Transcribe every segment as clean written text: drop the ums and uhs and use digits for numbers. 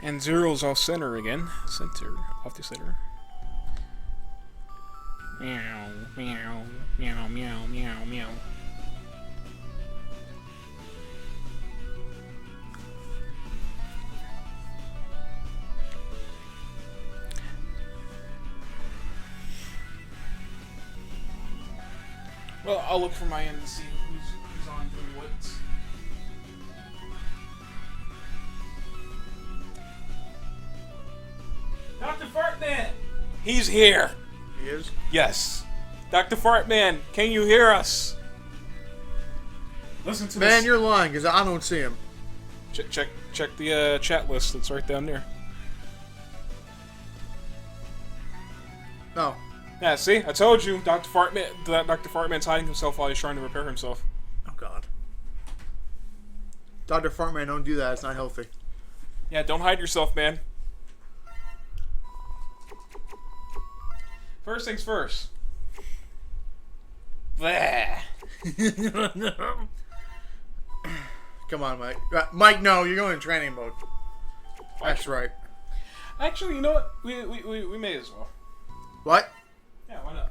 And Zero's off center again. Off the center. Meow, meow, meow, meow, meow, meow. Well, I'll look from my end and see who's on doing what. Dr. Fartman! He's here! He is? Yes. Dr. Fartman, can you hear us? Listen to this. Man, you're lying, because I don't see him. Check the chat list. It's right down there. No. Yeah, see? I told you, Dr. Fartman's hiding himself while he's trying to repair himself. Oh, God. Dr. Fartman, don't do that. It's not healthy. Yeah, don't hide yourself, man. First things first. Bleh. Come on, Mike. Mike, no, you're going in training mode. That's right. Actually, you know what? We may as well. What? Yeah, why not?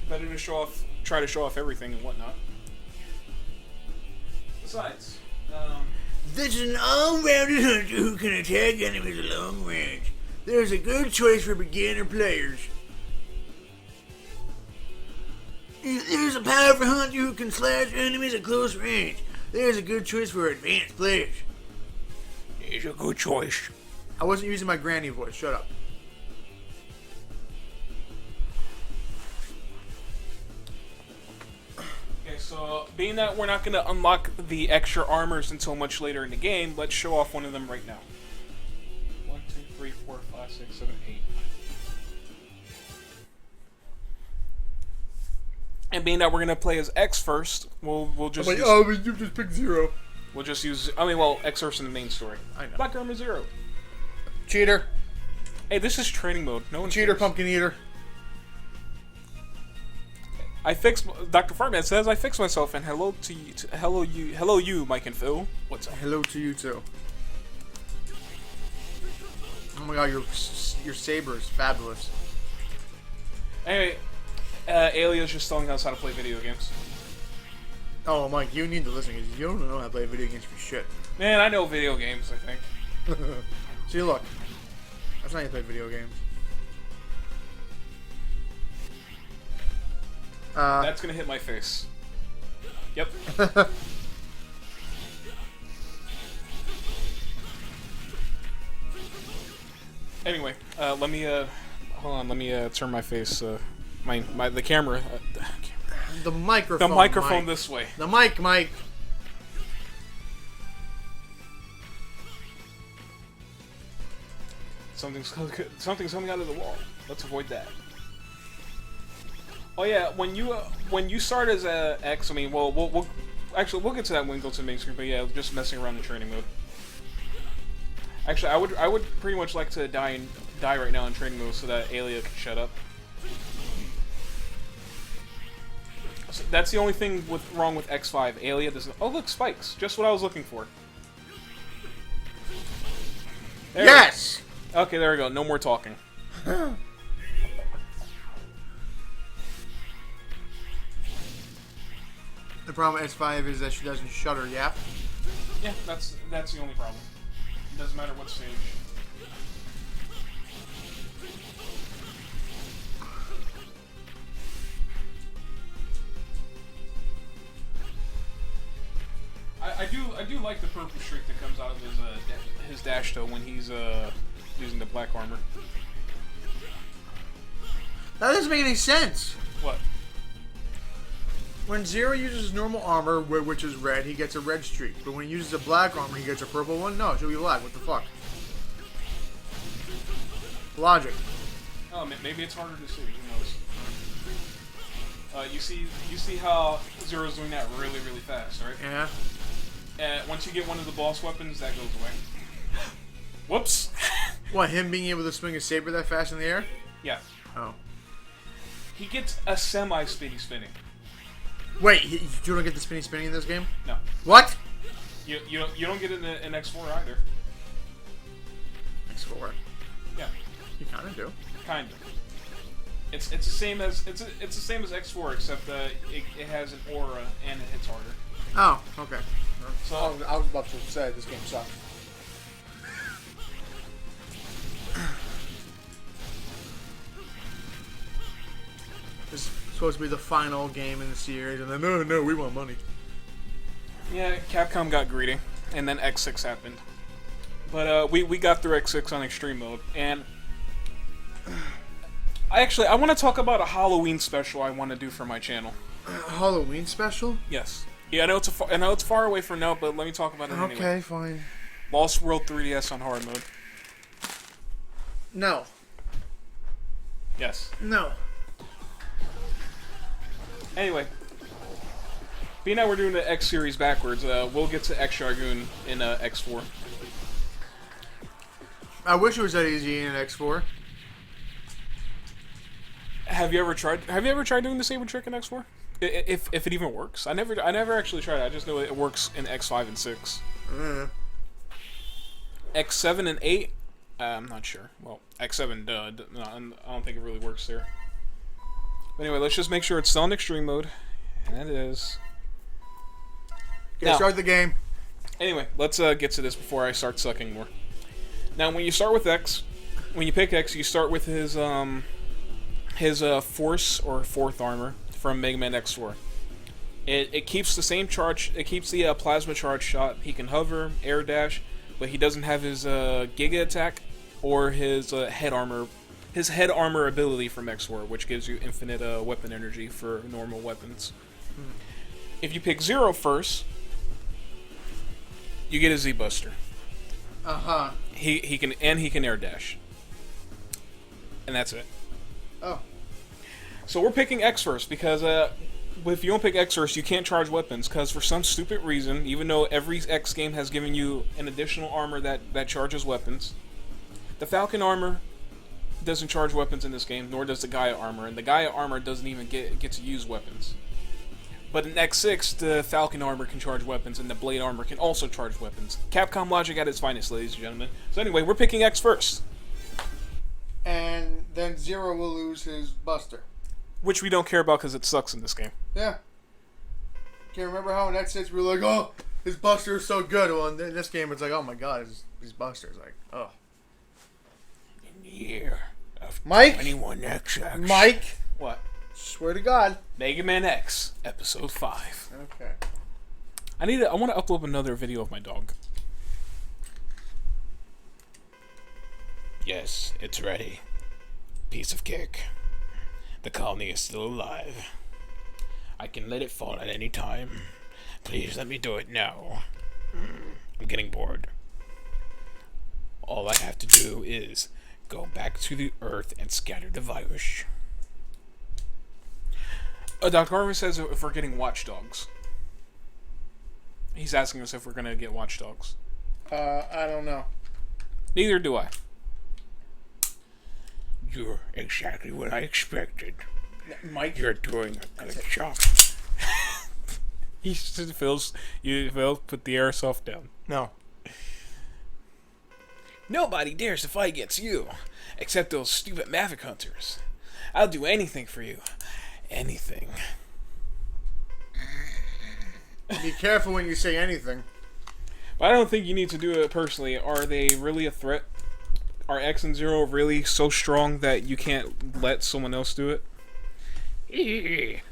Better to try to show off everything and whatnot. Besides, this is an all-rounded hunter who can attack enemies at long range. There's a good choice for beginner players. There's a powerful hunter who can slash enemies at close range. There's a good choice for advanced players. it's a good choice. I wasn't using my granny voice. Shut up. Okay, so being that we're not going to unlock the extra armors until much later in the game, let's show off one of them right now. 1, 2, 3, 4, 5, 6, 7, 8. And being that we're gonna play as X first, we'll just. But you just pick Zero. We'll just use. I mean, well, X first in the main story. I know. Black Armor Zero. Cheater. Hey, this is training mode. No one Cheater, cares. pumpkin eater. I fixed. Dr. Fartman says I fixed myself, and hello to you. Hello you, Mike and Phil. What's up? Hello to you too. Oh my God, your saber is fabulous. Anyway. Alia's just telling us how to play video games. Oh, Mike, you need to listen because you don't know how to play video games for shit. Man, I know video games, I think. See, look. That's not how you play video games. That's gonna hit my face. Yep. Anyway, let me, hold on, let me, turn my face, the camera. The microphone. The microphone Mike. this way. The mic, Mike. Something's coming out of the wall. Let's avoid that. Oh yeah, when you start as a X, I mean, well, we'll get to that when we go to the main screen. But yeah, just messing around in training mode. Actually, I would pretty much like to die right now in training mode so that Alia can shut up. So that's the only thing wrong with X5. Alia doesn't. Oh look, spikes. Just what I was looking for. There Yes. Okay, there we go. No more talking. The problem with S5 is that she doesn't shut her yap. Yeah, that's the only problem. It doesn't matter what stage. I do like the purple streak that comes out of his dash though when he's using the black armor. That doesn't make any sense. What? When Zero uses normal armor, which is red, he gets a red streak. But when he uses a black armor, he gets a purple one? No, it should be black. What the fuck? Logic. Oh, maybe it's harder to see. Who knows? You see how Zero's doing that really, really fast, right? Yeah. Once you get one of the boss weapons, that goes away. Whoops. What, him being able to swing a saber that fast in the air? Yeah. Oh. He gets a semi-spinny spinning. Wait, you don't get the spinny in this game? No. What? You don't get it in X4 either. X4. Yeah, You kind of do. kind of. It's the same as it's the same as X4, except it has an aura and it hits harder. Oh, okay. So I was about to say this game sucks. This is supposed to be the final game in the series, and then no, we want money. yeah, Capcom got greedy, and then X6 happened. But we got through X6 on extreme mode, and I want to talk about a Halloween special I want to do for my channel. Halloween special? Yes. Yeah, I know it's far away from now, but let me talk about it anyway. Okay, fine. Lost World 3DS on hard mode. No. Yes. No. Anyway, being that we're doing the X series backwards, we'll get to X Dragoon in X4. I wish it was that easy in X4. Have you ever tried doing the saber trick in X4? If it even works, I never actually tried it. I just know it works in X5 and 6. X7 and 8, I'm not sure. Well, X7, no, I don't think it really works there. But anyway, let's just make sure it's still in extreme mode, and it is. Yeah, start the game. Anyway, let's get to this before I start sucking more. Now, when you start with X, when you pick X, you start with his Force or Fourth Armor from Mega Man X4. It keeps the same charge. It keeps the plasma charge shot. He can hover, air dash, but he doesn't have his Giga attack or his head armor. His head armor ability from X4, which gives you infinite weapon energy for normal weapons. If you pick 0 first, you get a Z Buster. He can air dash, and that's it. Oh. So we're picking X first because if you don't pick X first, you can't charge weapons because for some stupid reason, even though every X game has given you an additional armor that charges weapons, the Falcon armor doesn't charge weapons in this game, nor does the Gaia armor, and the Gaia armor doesn't even get to use weapons. But in X6, the Falcon armor can charge weapons, and the Blade armor can also charge weapons. Capcom logic at its finest, ladies and gentlemen. So anyway, we're picking X first. And then 0 will lose his Buster. Which we don't care about because it sucks in this game. Yeah. Can't remember how in X6 we were like, oh, his Buster is so good. Well, in this game it's like, oh my god, his Buster is like, oh. In the year of Mike? 21XX. Mike? What? Swear to God. Mega Man X, Episode 5. Okay. I want to upload another video of my dog. Yes, it's ready. Piece of cake. The colony is still alive. I can let it fall at any time. Please let me do it now. I'm getting bored. All I have to do is go back to the Earth and scatter the virus. Dr. Harvey says if we're getting watchdogs. He's asking us if we're gonna get watchdogs. I don't know. Neither do I. You're exactly what I expected. Mike? You're doing a good job. Phil, put the airsoft down. No. Nobody dares to fight against you, except those stupid Mavic hunters. I'll do anything for you. Anything. Be careful when you say anything. But I don't think you need to do it personally. Are they really a threat? Are X and 0 really so strong that you can't let someone else do it?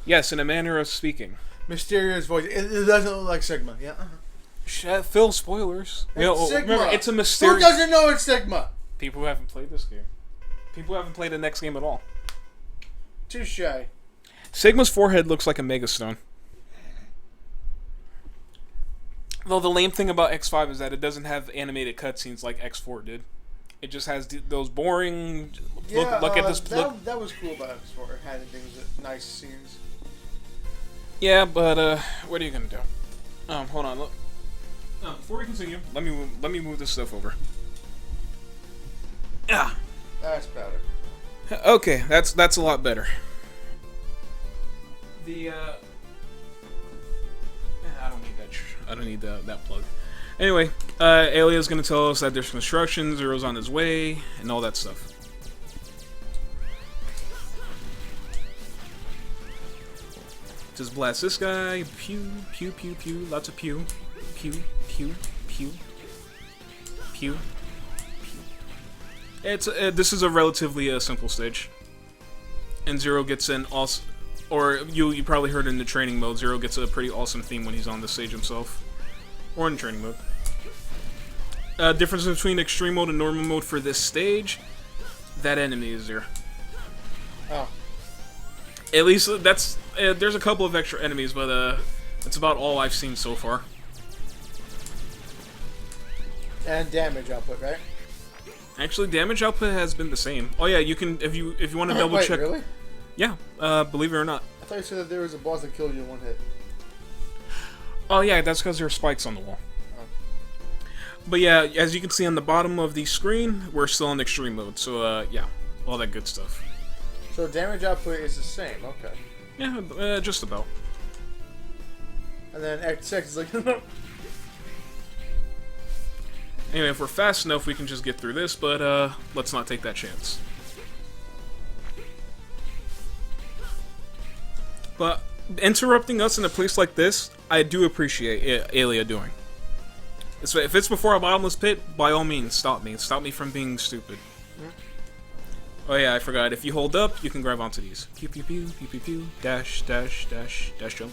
Yes, in a manner of speaking. Mysterious voice. It doesn't look like Sigma. Yeah. Phil, spoilers. It's Sigma. Remember, it's a mysterious. Who doesn't know it's Sigma? People who haven't played this game. People who haven't played the next game at all. Touche. Sigma's forehead looks like a megastone. Though the lame thing about X5 is that it doesn't have animated cutscenes like X4 did. It just has those boring. Look at this. That was cool about X4. It had things that nice scenes. Yeah, but what are you gonna do? Hold on. Look. Before we continue, let me move this stuff over. Ah. That's better. Okay, that's a lot better. I don't need that. I don't need that plug. Anyway, Alia's gonna tell us that there's construction, Zero's on his way, and all that stuff. Just blast this guy. Pew, pew, pew, pew. Lots of pew. Pew, pew, pew. Pew. It's this is a relatively simple stage. And Zero gets an awesome... Or, you probably heard in the training mode, Zero gets a pretty awesome theme when he's on the stage himself. Or in training mode. Difference between extreme mode and normal mode for this stage, that enemy is there. Oh. At least that's there's a couple of extra enemies, but that's about all I've seen so far. And damage output, right? Actually, damage output has been the same. Oh yeah, you can if you want to double Wait, check. Really? Yeah, believe it or not. I thought you said that there was a boss that killed you in one hit. Oh yeah, that's because there are spikes on the wall. But yeah, as you can see on the bottom of the screen, we're still in extreme mode. So yeah, all that good stuff. So damage output is the same, okay. Yeah, just about. And then X is like... Anyway, if we're fast enough, we can just get through this, but let's not take that chance. But interrupting us in a place like this, I do appreciate Alia doing. If it's before a bottomless pit, by all means, stop me. Stop me from being stupid. Oh yeah, I forgot. If you hold up, you can grab onto these. Pew pew pew, pew pew pew, dash, dash, dash, dash jump.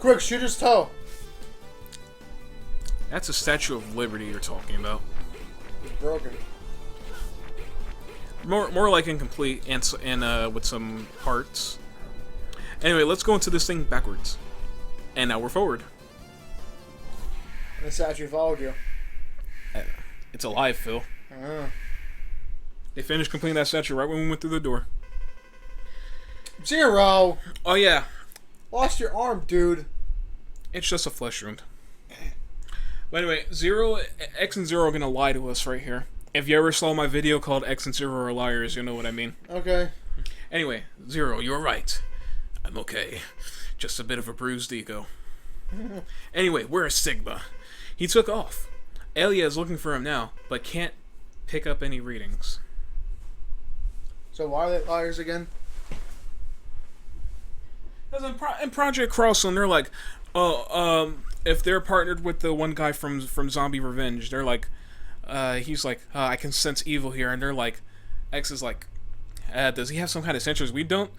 Quick, shoot his toe! That's a Statue of Liberty you're talking about. It's broken. More like incomplete and with some parts. Anyway, let's go into this thing backwards. And now we're forward. And the statue followed you. It's alive, Phil. They finished completing that statue right when we went through the door. Zero! Oh yeah. Lost your arm, dude. It's just a flesh wound. But anyway, X and Zero are gonna lie to us right here. If you ever saw my video called X and Zero are liars, you'll know what I mean. Okay. Anyway, Zero, you're right. I'm okay. Just a bit of a bruised ego. Anyway, where's Sigma? He took off. Alia is looking for him now, but can't pick up any readings. So why are they liars again? Because in Project Crossland, they're like, if they're partnered with the one guy from Zombie Revenge, they're like, he's like, I can sense evil here, and they're like, X is like, does he have some kind of sensors we don't?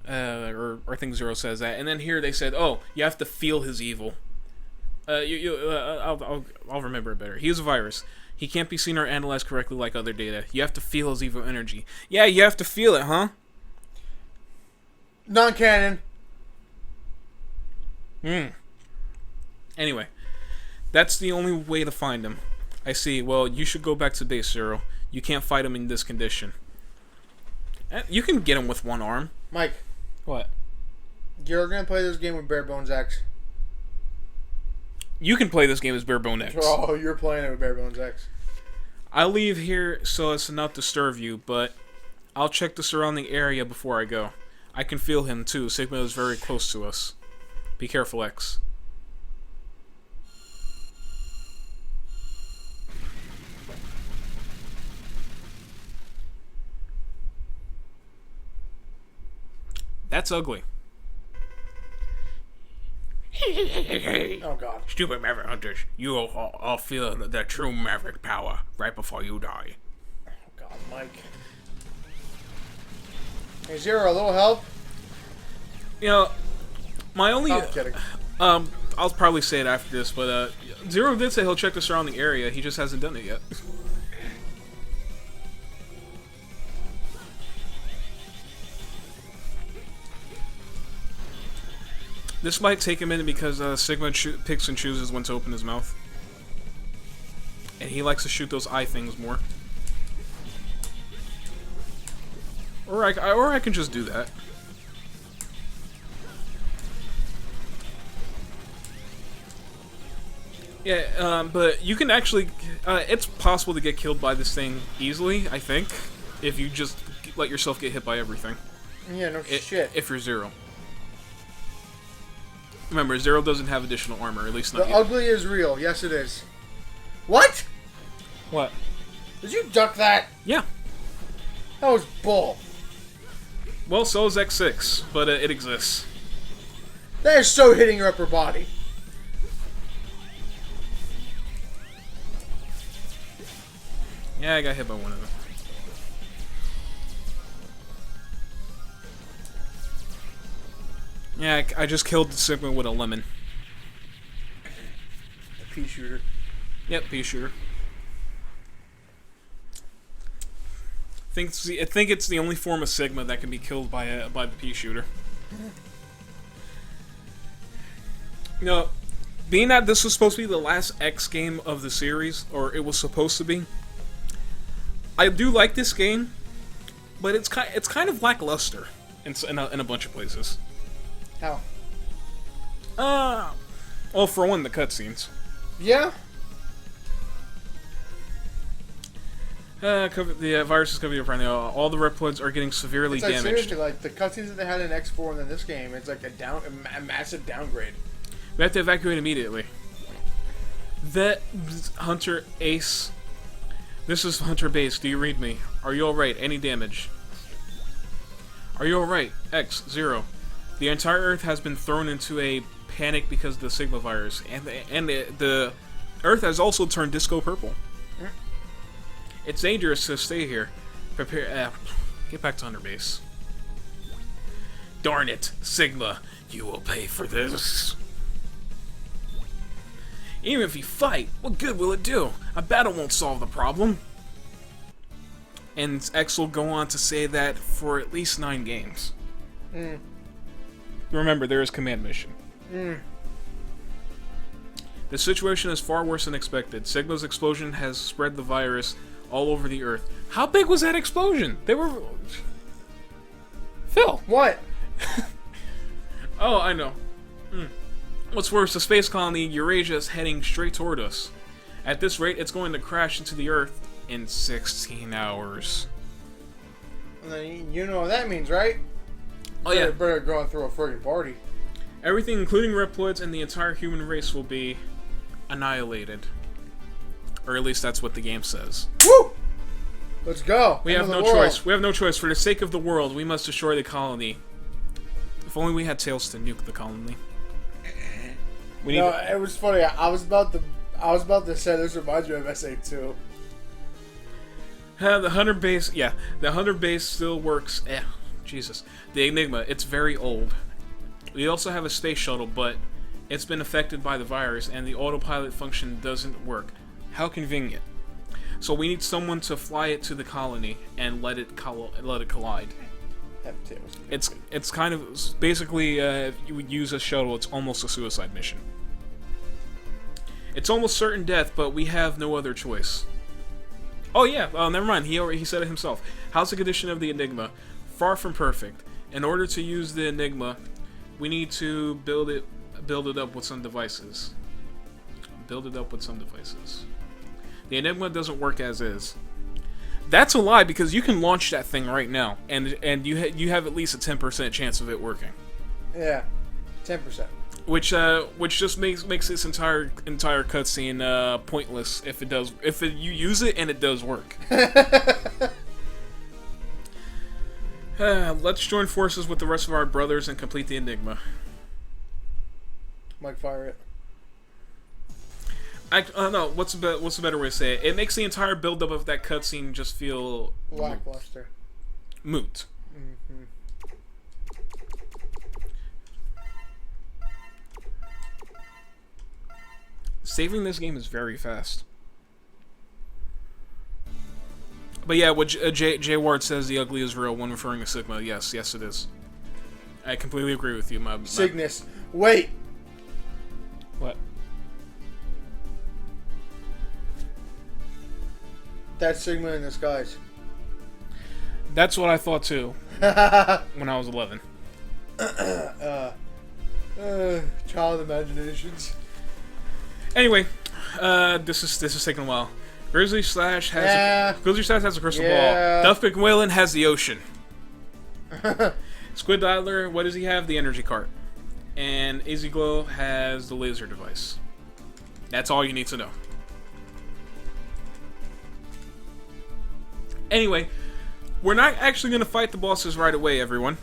Or I think Zero says that, and then here they said, oh, you have to feel his evil. I'll remember it better. He is a virus. He can't be seen or analyzed correctly like other data. You have to feel his evil energy. Yeah, you have to feel it, huh? Non-canon. Anyway, that's the only way to find him. I see. Well, you should go back to base, Zero. You can't fight him in this condition. You can get him with one arm. Mike. What? You're gonna play this game with Bare Bones X. You can play this game as Bare Bone X. Oh, you're playing it with Bare Bones X. I'll leave here so as to not disturb you, but I'll check the surrounding area before I go. I can feel him too. Sigma is very close to us. Be careful, X. That's ugly. Oh god. Stupid Maverick Hunters, you all feel the true Maverick power right before you die. Oh god, Mike. Hey Zero, a little help? You know, my only... I'm kidding. I'll probably say it after this, but Zero did say he'll check the surrounding area, he just hasn't done it yet. This might take a minute because Sigma picks and chooses when to open his mouth. And he likes to shoot those eye things more. Or I can just do that. Yeah, but you can actually... it's possible to get killed by this thing easily, I think. If you just let yourself get hit by everything. Yeah, no shit. If you're Zero. Remember, Zero doesn't have additional armor, at least not The yet. ugly is real. Yes, it is. What? What? Did you duck that? Yeah. That was bull. Well, so is X6, but it exists. That is so hitting your upper body. Yeah, I got hit by one of them. Yeah, I just killed the Sigma with a lemon. A pea shooter. Yep, pea shooter. I think it's the only form of Sigma that can be killed by the pea shooter. You know, being that this was supposed to be the last X game of the series, or it was supposed to be, I do like this game, but it's kind of lackluster in a bunch of places. How? Well, for one, the cutscenes. Yeah? The virus is coming to friendly. All the Reploids are getting severely It's like, damaged. seriously, like, the cutscenes that they had in X4 and then this game, it's like a massive downgrade. We have to evacuate immediately. Hunter Ace. This is Hunter Base. Do you read me? Are you alright? Any damage? Are you alright? X, 0. The entire Earth has been thrown into a panic because of the Sigma virus. And the Earth has also turned disco purple. It's dangerous to stay here. Prepare. Get back to Hunter Base. Darn it, Sigma. You will pay for this. Even if you fight, what good will it do? A battle won't solve the problem. And X will go on to say that for at least 9 games. Remember, there is command mission. The situation is far worse than expected. Sigma's explosion has spread the virus all over the Earth. How big was that explosion? They were... Phil! What? Oh, I know. What's worse, the space colony Eurasia is heading straight toward us. At this rate, it's going to crash into the Earth in 16 hours. And then you know what that means, right? Oh yeah. Better going through a friggin' party. Everything, including Reploids and the entire human race, will be annihilated. Or at least that's what the game says. Woo! Let's go. We have no choice. We have no choice. For the sake of the world, we must destroy the colony. If only we had tails to nuke the colony. We need. No, it was funny. I was about to say this reminds me of SA2. The Hunter base, yeah, the Hunter base still works. Jesus, the Enigma, it's very old. We also have a space shuttle, but it's been affected by the virus, and the autopilot function doesn't work. How convenient. So we need someone to fly it to the colony and let it collide. It's kind of basically if you would use a shuttle, it's almost a suicide mission. It's almost certain death, but we have no other choice. Oh yeah, never mind. He said it himself. How's the condition of the Enigma? Far from perfect. In order to use the Enigma, we need to build it up with some devices. Build it up with some devices. The Enigma doesn't work as is. That's a lie, because you can launch that thing right now, and you have at least a 10% chance of it working. Yeah, 10%. Which just makes this entire cutscene pointless if you use it and it does work. Let's join forces with the rest of our brothers and complete the Enigma. Mike, fire it. No, what's a better way to say it? It makes the entire build-up of that cutscene just feel lackluster. Moot. Mm-hmm. Saving this game is very fast. But yeah, what Jay Ward says, the ugly is real when referring to Sigma. Yes, it is. I completely agree with you. Cygnus. Wait. What? That's Sigma in disguise. That's what I thought too. When I was 11. Child imaginations. Anyway, this is taking a while. Grizzly Slash has a crystal ball. Duff McWillan has the ocean. Squid Dialer, what does he have? The energy cart. and Aziglow has the laser device. That's all you need to know. Anyway, we're not actually going to fight the bosses right away, everyone.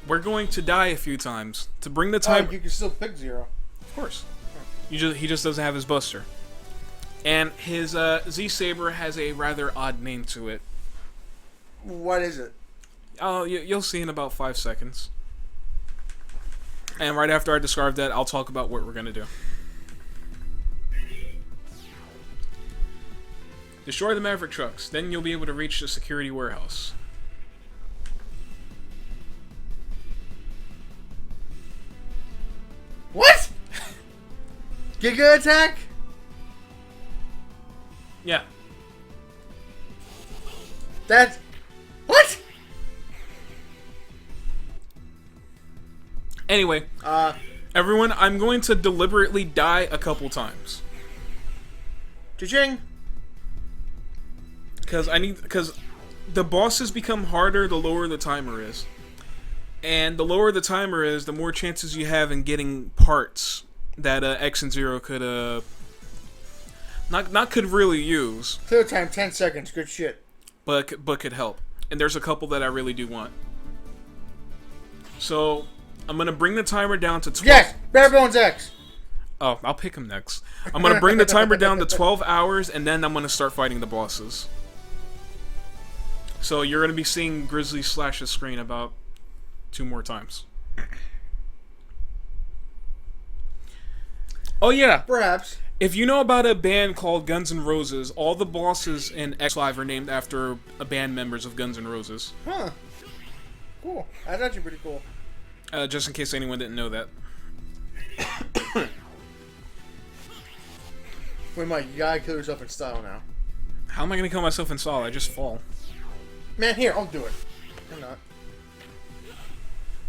We're going to die a few times to bring the time. Oh, you can still pick Zero. Of course. He just doesn't have his Buster. And his Z-Saber has a rather odd name to it. What is it? Oh, you'll see in about 5 seconds. And right after I describe that, I'll talk about what we're going to do. Destroy the Maverick trucks. Then you'll be able to reach the security warehouse. What? Giga attack? Yeah. That's... What? Anyway, everyone, I'm going to deliberately die a couple times. Cha-ching. Because the bosses become harder the lower the timer is. And the lower the timer is, the more chances you have in getting parts that X and Zero could not could really use. Clear time 10 seconds. Good shit. But could help. And there's a couple that I really do want. So I'm gonna bring the timer down to 12. Yes, Bare Bones X. Oh, I'll pick him next. I'm gonna bring the timer down to 12 hours, and then I'm gonna start fighting the bosses. So you're gonna be seeing Grizzly slash the screen about 2 more times. Oh yeah. Perhaps. If you know about a band called Guns N' Roses, all the bosses in X5 are named after band members of Guns N' Roses. Huh. Cool. That's actually pretty cool. Just in case anyone didn't know that. Wait, Mike, you gotta kill yourself in style now. How am I gonna kill myself in style? I just fall. Man, here, I'll do it. I'm not.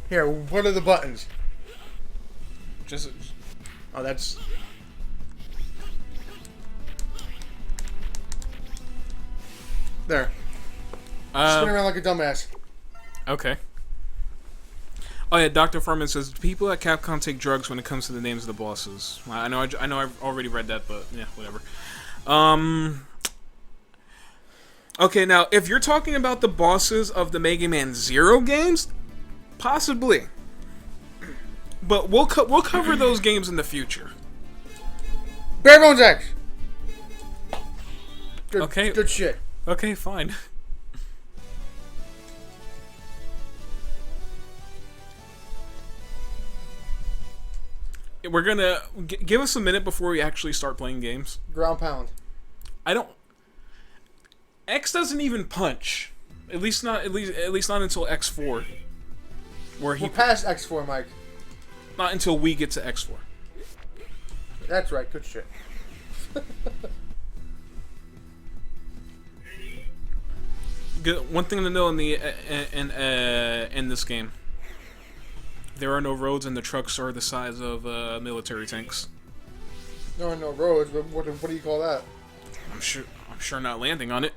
Here, what are the buttons? Just. Oh, that's... There. Spin around like a dumbass. Okay. Oh yeah, Dr. Farman says people at Capcom take drugs when it comes to the names of the bosses. I know I've already read that, but yeah, whatever. Okay, now if you're talking about the bosses of the Mega Man Zero games, possibly. But we'll cover those games in the future. Bare Bones X. Good, okay. Good shit. Okay, fine. We're gonna give us a minute before we actually start playing games. Ground pound. I don't. X doesn't even punch. At least not until X4. Where he We're past X4, Mike. Not until we get to X4. That's right. Good shit. One thing to know in this game, there are no roads and the trucks are the size of military tanks. There are no roads, but what do you call that? I'm sure not landing on it.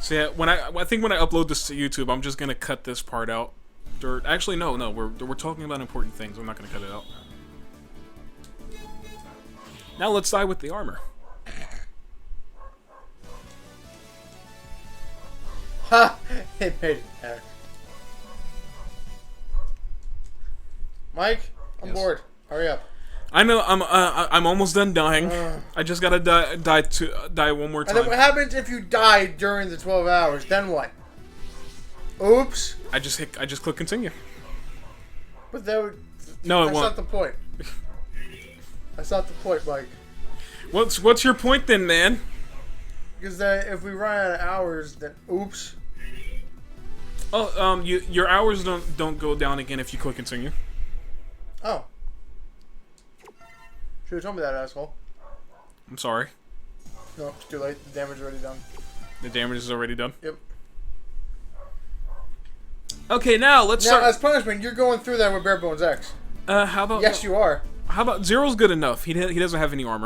So yeah, I think when I upload this to YouTube, I'm just gonna cut this part out. Or actually, no, we're talking about important things. I'm not gonna cut it out. Now let's die with the armor. Ha! It made it there. Mike, I'm bored. Hurry up. I know. I'm almost done dying. I just gotta die one more time. And then what happens if you die during the 12 hours? Then what? Oops. I just click continue. But that would. No, it that's won't. not the point. That's not the point, Mike. What's your point then, man? Because if we run out of hours, then oops. Oh, your hours don't go down again if you click continue. Oh. Should have told me that, asshole. I'm sorry. No, it's too late. The damage is already done. The damage is already done. Yep. Okay, now let's start. Now, as punishment, you're going through that with Bare Bones X. How about? Yes, you are. How about Zero's good enough? He doesn't have any armor.